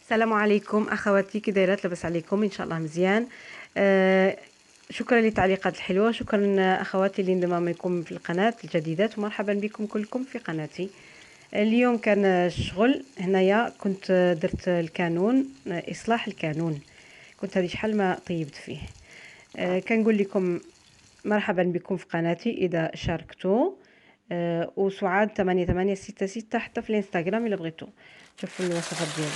السلام عليكم اخواتي، كي دايرات؟ لاباس عليكم؟ ان شاء الله مزيان. شكرا للتعليقات الحلوه، شكرا اخواتي اللي انضمام لكم في القناه الجديدات، ومرحبا بكم كلكم في قناتي. اليوم كان الشغل هنايا، كنت درت الكانون، اصلاح الكانون. كنت هذه شحال ما طيبت فيه. كنقول لكم مرحبا بكم في قناتي اذا شاركتوا. وسعاد 8866 حتى في الانستغرام الا بغيتوا تشوفوا الوصفات ديالي.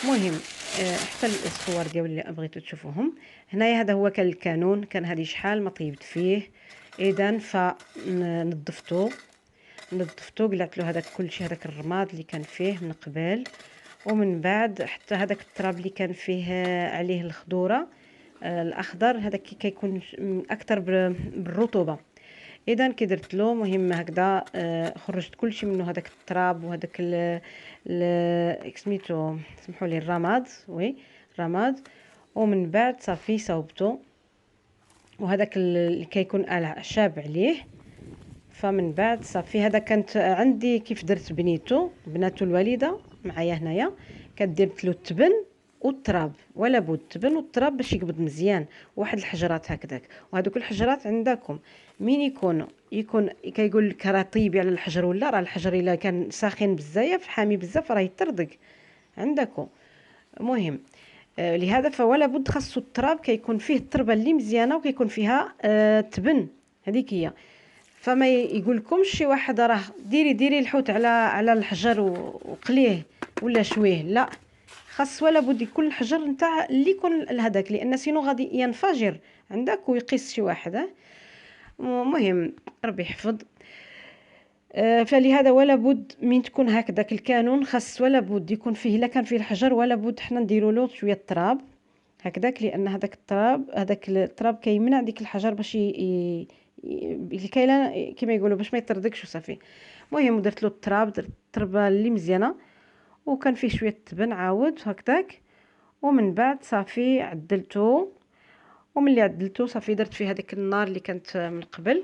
المهم، حتى الصور ديالي اللي بغيتوا تشوفوهم. هنايا هذا هو كان الكانون، كان هذه شحال ما طيبت فيه. اذا نظفتو قلعت له هذاك كلشي، هذاك الرماد اللي كان فيه من قبل، ومن بعد حتى هذاك التراب اللي كان فيه عليه الخضوره، الاخضر هذاك كيكون اكثر بالرطوبه. اذا كي درت له مهم هكذا، خرجت كلشي منه، هذاك التراب وهذاك سميتو، سمحوا لي، الرماد، وي الرماد. ومن بعد صافي صوبته، وهذاك اللي كيكون اعشاب عليه. فمن بعد صافي هذا كانت عندي كيف درت بناتو الوالده معايا هنايا، كدرت له التبن والتراب، ولا بد التبن والتراب باش يقبض مزيان، واحد الحجرات هكذاك. وهذوك الحجرات عندكم مين يكون كيقول لك راه طيبي على الحجر، ولا راه الحجر الا كان ساخن بزاف حامي بزاف راه يطردق عندكم. مهم، لهذا فولا بد خاصو التراب، كيكون فيه التربه اللي مزيانه، وكيكون فيها التبن، هذيك هي. فما يقول لكمش شي واحد راه ديري الحوت على الحجر وقليه ولا شويه، لا، خاص ولا بد يكون الحجر نتاع اللي يكون هذاك، لان سينو غادي ينفجر عندك ويقيس شي واحد. مهم، ربي يحفظ. فلهذا ولا بد من تكون هكذاك الكانون، خاص ولا بد يكون فيه، الا كان فيه الحجر ولا بد حنا نديروا له شويه التراب هكذاك، لان هذاك التراب كيمنع ديك الحجر باش الكيلان كما يقولوا باش ما يطردكش وصافي. المهم درت له التراب، درت التربه اللي مزيانه، وكان فيه شويه تبن عاود هكذاك. ومن بعد صافي عدلته، وملي عدلته صافي درت فيه هذيك النار اللي كانت من قبل،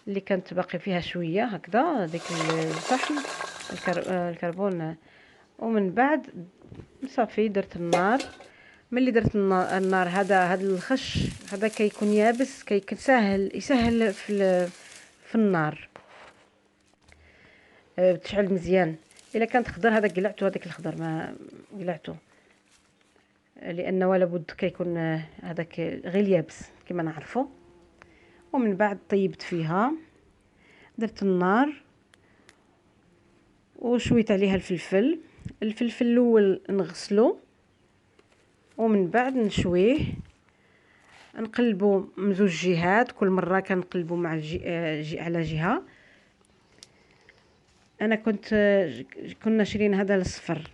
اللي كانت باقي فيها شويه هكذا، ديك الفحم، الكربون. ومن بعد صافي درت النار. ملي درت النار هذا الخش هذا كيكون يابس، كيكون يسهل في النار، تشعل مزيان. الا كانت خضر هذا قلعته، هذاك الخضر ما قلعته، لان ولا بد كيكون هذاك غير يابس كما نعرفوا. ومن بعد طيبت فيها، درت النار وشويت عليها الفلفل الاول نغسله، ومن بعد نشويه، نقلبو من زوج جهات، كل مره كنقلبو مع على جهه. انا كنا شرين هذا الصفر.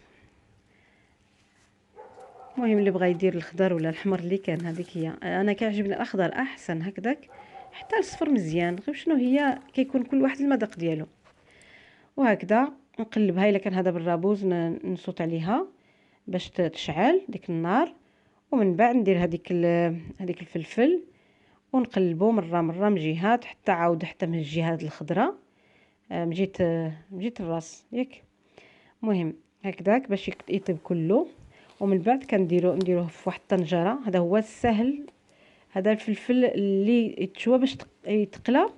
المهم اللي بغى يدير الخضر ولا الحمر اللي كان، هذيك هي. انا كيعجبني الاخضر احسن هكذاك، حتى الصفر مزيان، غير شنو هي كيكون كل واحد المذاق ديالو. وهكذا نقلبها، الا كان هذا بالرابوز نصوت عليها باش تشعل ديك النار. ومن بعد ندير هذيك الفلفل، ونقلبو مره من جهات حتى عاود حتى من الجهات الخضراء، مجيت الراس ياك. مهم هكذاك باش يطيب كله. ومن بعد نديروه في واحد الطنجره، هذا هو السهل. هذا الفلفل اللي يتشوى باش يتقلى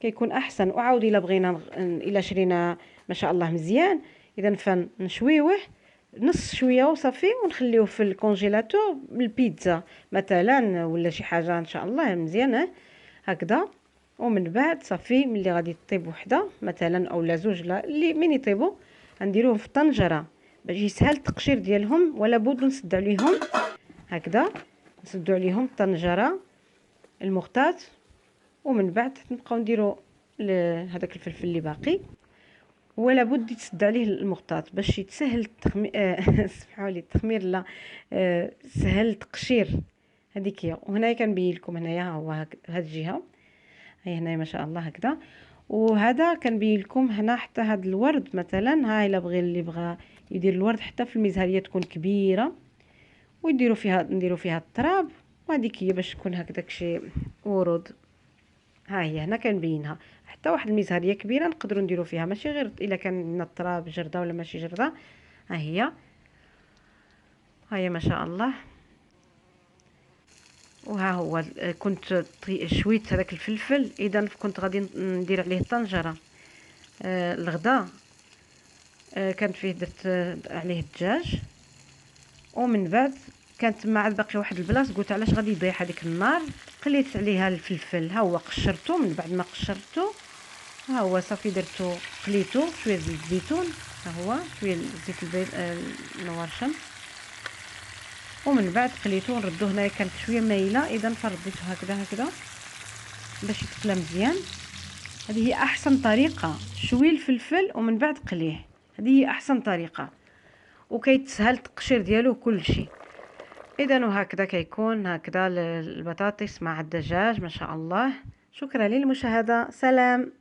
كيكون احسن. وعاود الا بغينا الا شرينا ما شاء الله مزيان، اذا فنشويوه نص شويه وصافي، ونخليوه في الكونجيلاتور البيتزا مثلا ولا شي حاجه ان شاء الله مزيانه هكذا. ومن بعد صافي ملي غادي تطيب وحده مثلا او لا زوج، لا اللي من يطيبوا نديروهم في الطنجره باش يسهل التقشير ديالهم. ولا بد نسد عليهم هكذا، نسدوا عليهم الطنجره المغطاه. ومن بعد نبقاو نديروا هذاك الفلفل اللي باقي، ولا بد يتسد عليه المغطاة باش يتسهل سمحوا لي التخمير، لا، سهل التقشير، هذيك هي. وهنايا كنبين لكم، هنايا هو هاد الجهه، هاي هنايا ما شاء الله هكذا. وهذا كنبين لكم هنا حتى هاد الورد مثلا، ها الا اللي بغى يدير الورد حتى في المزهريه تكون كبيره، نديروا فيها التراب، وهذيك هي باش تكون هكذاك شي ورود. ها هي هنا كنبينها، حتى واحد المزهريه كبيره نقدروا نديروا فيها، ماشي غير الا كان عندنا التراب جرده ولا ماشي جرده. ها هي. هيا ما شاء الله. وها هو كنت شويت هذاك الفلفل، اذا كنت غادي ندير عليه طنجره الغدا. كان فيه درت عليه الدجاج، ومن بعد كانت ما عاد باقي واحد البلاصه، قلت علاش غادي يضيع هذيك النار، قليت عليها الفلفل. ها هو قشرته، من بعد ما قشرته ها هو صافي درتو قليتو شويه زيت الزيتون، ها هو شويه زيت البيض نوار شمس، ومن بعد قليتو نردو. هنايا كانت شويه مايله، اذا فرديته هكذا هكذا باش يتقلى مزيان. هذه هي احسن طريقه، شوي الفلفل ومن بعد قليه، هذه هي احسن طريقه، وكيتسهل التقشير ديالو كل شيء. اذا وهكذا كيكون هكذا البطاطس مع الدجاج ما شاء الله. شكرا للمشاهده، سلام.